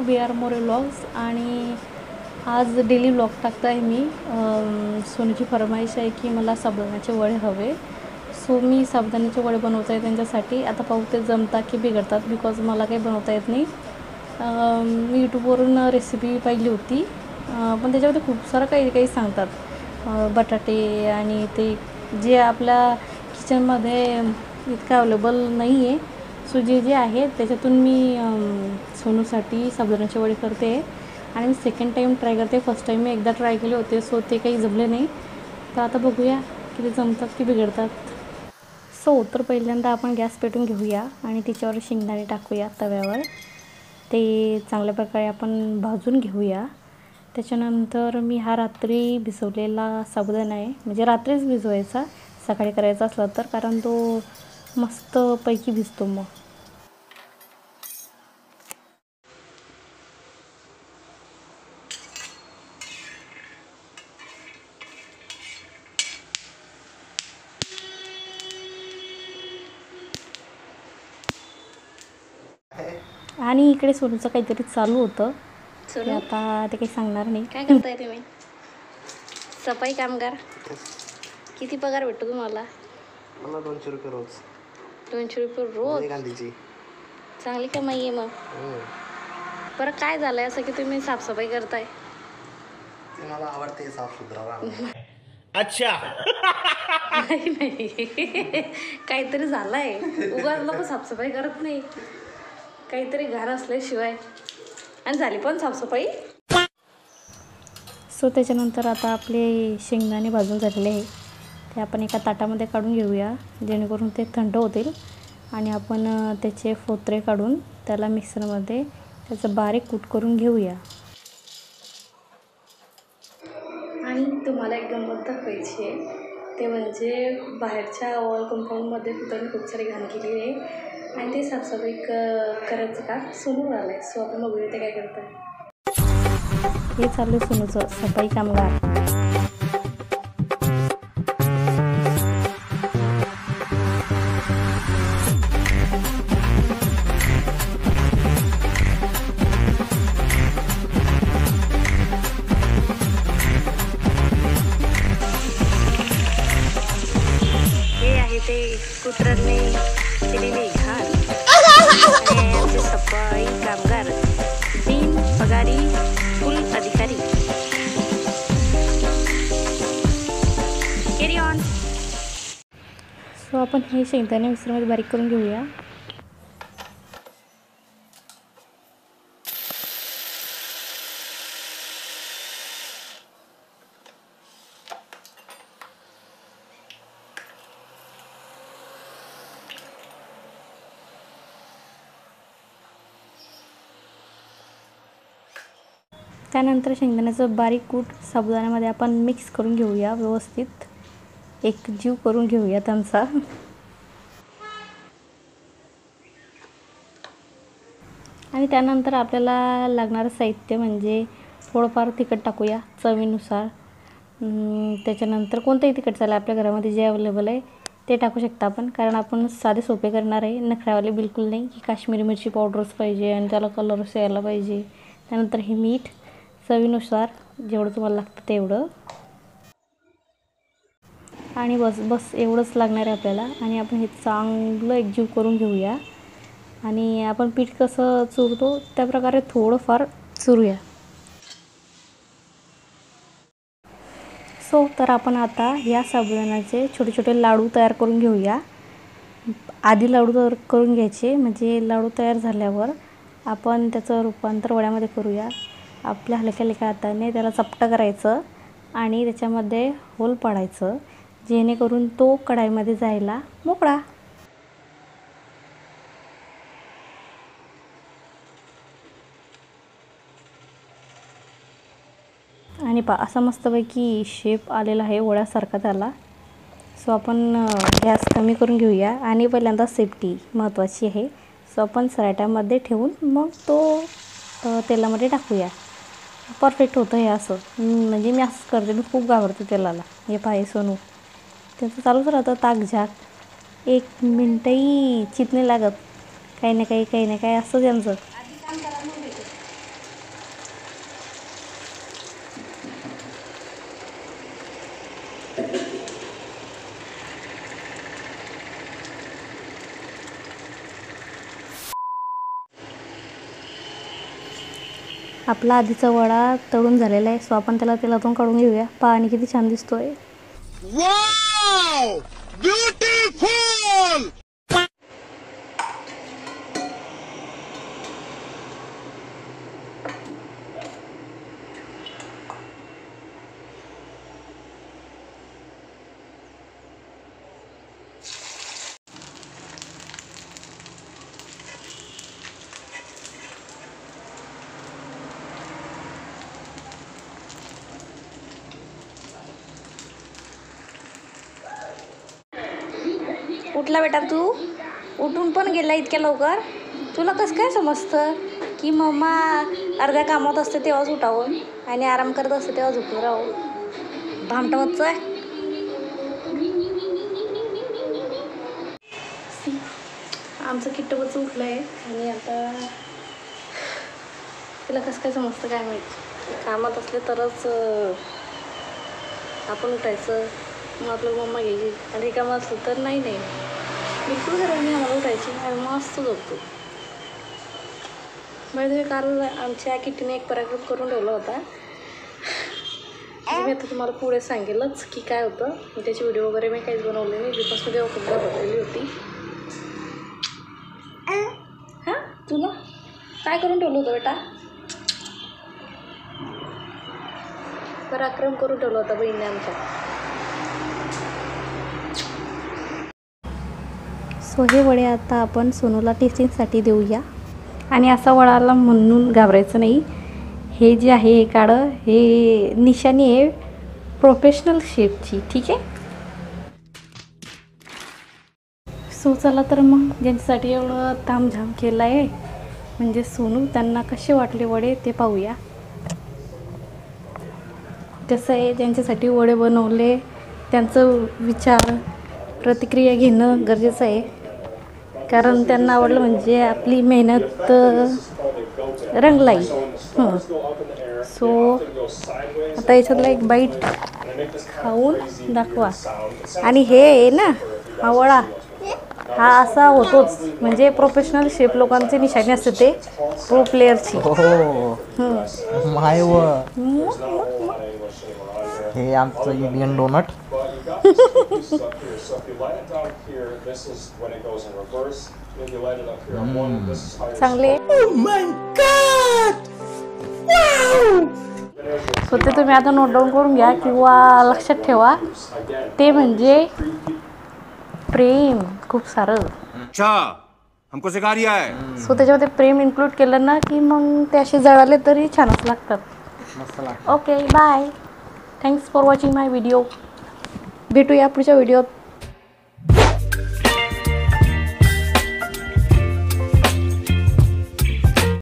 BR More vlogs. आणि आज daily vlog टाकत आहे मी. सोनूची फरमाईश आहे की मला साबुदाण्याचे वडे हवे. सो मी साबुदाण्याचे वडे बनवत आहे त्यांच्यासाठी. आता पाहू ते जमतात की बिघडतात, बिकॉज मला काही बनवता येत नाही. मी यूट्यूबवरून रेसिपी पाहिली होती, पण त्याच्यामध्ये खूप सारं काही सांगतात. बटाटे आणि ते जे आपल्या किचनमध्ये इतकं अवेलेबल नाही आहे. सो जे आहे त्याच्यातून मी सोनूसाठी साबुदाण्याचे वडे करते. आणि मी सेकंड टाईम ट्राय करते. फर्स्ट टाईम मी एकदा ट्राय केले होते, सो ते काही जमले नाही. तर आता बघूया की ते जमतात की बिघडतात. सो तर पहिल्यांदा आपण गॅस पेटून घेऊया आणि त्याच्यावर शेंगदाणे टाकूया तव्यावर. ते चांगल्या प्रकारे आपण भाजून घेऊया. त्याच्यानंतर मी हा रात्री भिजवलेला साबुदाणा आहे, म्हणजे रात्रीच भिजवायचा सकाळी करायचा असला तर, कारण तो मस्तपैकी भिजतो मग. आणि इकडे सोनूचं काहीतरी चालू होतं. आता ते काही सांगणार नाही. काय करताय तुम्ही? सफाई कामगार. किती पगार भेटतो तुम्हाला? मला 200 रुपये रोज. 200 रुपये रोज? गांधीची चांगली कमाई आहे मग. बरं काय झालंय असं की तुम्ही साफसफाई करताय? ते मला आवडते साफसुथरा. अच्छा. नाही काहीतरी झालंय. उगाच लोक साफसफाई करत नाही, काहीतरी घाण असल्याशिवाय. आणि झाली पण साफसफाई. सो त्याच्यानंतर आता आपले शेंगदाणे भाजून झालेले आहे, ते आपण एका ताटामध्ये काढून घेऊया, जेणेकरून ते थंड होतील. आणि आपण त्याचे फोतरे काढून त्याला मिक्सरमध्ये त्याचं बारीक कूट करून घेऊया. आणि तुम्हाला एक गंमत दाखवायची आहे, ते म्हणजे बाहेरच्या वॉल कंपाऊंडमध्ये कुत्र्याने खूप सारी घाण केली आहे आणि ते साफसफाई करायचं का सोनू आलं आहे. सो आपण बघूया ते काय करतात. हे चालू आहे सोनूचं सफाई कामगार. हे आहे ते कुत्र्याने केलेले घाण. आणि आमचे सफाई कामगार बिन पगारी फुल अधिकारी. Carry on. सो आपण हे शेंगदाणे मिक्सरमध्ये बारीक करून घेऊया. त्यानंतर शेंगदाण्याचं बारीक कूट साबुदाण्यामध्ये आपण मिक्स करून घेऊया, व्यवस्थित एकजीव करून घेऊया त्यांचा. आणि त्यानंतर आपल्याला लागणारं साहित्य म्हणजे थोडंफार तिखट टाकूया चवीनुसार. त्याच्यानंतर कोणतंही तिखट चालेल, आपल्या घरामध्ये जे अवेलेबल आहे ते टाकू शकता आपण, कारण आपण साधे सोपे करणार आहे, नखऱ्यावाले बिलकुल नाही की काश्मीरी मिरची पावडरच पाहिजे आणि त्याला कलरच यायला पाहिजे. त्यानंतर हे मीठ चवीनुसार जेवढं तुम्हाला लागतं तेवढं. आणि बस एवढंच लागणार आहे आपल्याला. आणि आपण हे चांगलं एकजीव करून घेऊया. आणि आपण पीठ कसं चुरतो त्याप्रकारे थोडंफार चुरूया. सो तर आपण आता या साबुदाण्याचे छोटे छोटे लाडू तयार करून घेऊया. आधी लाडू तयार करून घ्यायचे, म्हणजे लाडू तयार झाल्यावर आपण त्याचं रूपांतर वड्यामध्ये करूया. आपल्या हलक्या हलक्या हाताने त्याला चपटं करायचं आणि त्याच्यामध्ये होल पाडायचं, जेणेकरून तो कढाईमध्ये जायला मोकळा. आणि असा मस्तपैकी शेप आलेला आहे, वड्यासारखा त्याला. सो आपण गॅस कमी करून घेऊया. आणि पहिल्यांदा सेफ्टी महत्त्वाची आहे. सो आपण सराट्यामध्ये ठेवून मग तो तेलामध्ये टाकूया. परफेक्ट होतं हे असं. म्हणजे मी असंच करते, मी खूप घाबरते तेलाला. हे पाहे सोनू त्याचं चालूच राहतं ताकझाक. 1 मिनटंही चित नाही लागत, काही ना काही असतं त्यांचं. आपला आधीचा वडा तळून झालेला आहे, सो आपण त्याला तेलातून काढून घेऊया. पहा आणि किती छान दिसतोय. Wow beautiful. उठला बेटा तू? उठून पण गेला इतक्या लवकर? तुला कसं काय समजतं की मम्मा अर्ध्या कामात असते तेव्हाच उठावं आणि आराम करत असते तेव्हा झोपून राहावं? भामटावचं आहे. आमचं किट्टूबच उठलं आहे आणि आता तिला कसं काय समजतं काय माहिती. कामात असले तरच आपण उठायचं, मग आपलं मम्मा घ्यायची. आणि कामात असलं तर नाही बिलकुल घराने आम्हाला उठायची आणि मस्त झोपतो. म्हणजे काल आमच्या किट्टीने एक पराक्रम करून ठेवला होता. मी आता तुम्हाला पुढे सांगेलच की काय होतं. त्याची व्हिडिओ वगैरे मी काहीच बनवले नाही, बिकॉज मी तेव्हा खूप बनवलेली होती. हां तुला काय करून ठेवलं होतं बेटा? पराक्रम करून ठेवला होता बहिणीने आमच्या. सो हे वडे आता आपण सोनूला टेस्टिंगसाठी देऊया. आणि असा वडाला म्हणून घाबरायचं नाही. हे जे आहे हे काढं हे निशाणी आहे प्रोफेशनल शेफची, ठीक आहे. सो चला तर मग ज्यांच्यासाठी एवढं तामझाम केलं आहे म्हणजे सोनू, त्यांना कसे वाटले वडे ते पाहूया. कसं आहे, ज्यांच्यासाठी वडे बनवले त्यांचं विचार प्रतिक्रिया घेणं गरजेचं आहे. कारण त्यांना आवडलं म्हणजे आपली मेहनत रंगलाई. सो आता याच्यातला एक बाईट खाऊन दाखवा. आणि हे आहे ना हा वडा, हा असा होतोच. म्हणजे प्रोफेशनल शेफ लोकांची निशाणी असते ते, प्रो प्लेअरची. माय व हे आमचं इंडियन डोनट. चांगले. सो ते तुम्ही आता नोट डाऊन करून घ्या किंवा लक्षात ठेवा. ते म्हणजे प्रेम खूप सारं. अच्छा हमको सिखा रिया है. सो त्याच्यामध्ये प्रेम इन्क्लूड केलं ना की मग ते असे जळाले तरी छानच लागतात. Okay bye. Thanks for watching my video. भेटूया पुढच्या व्हिडिओत.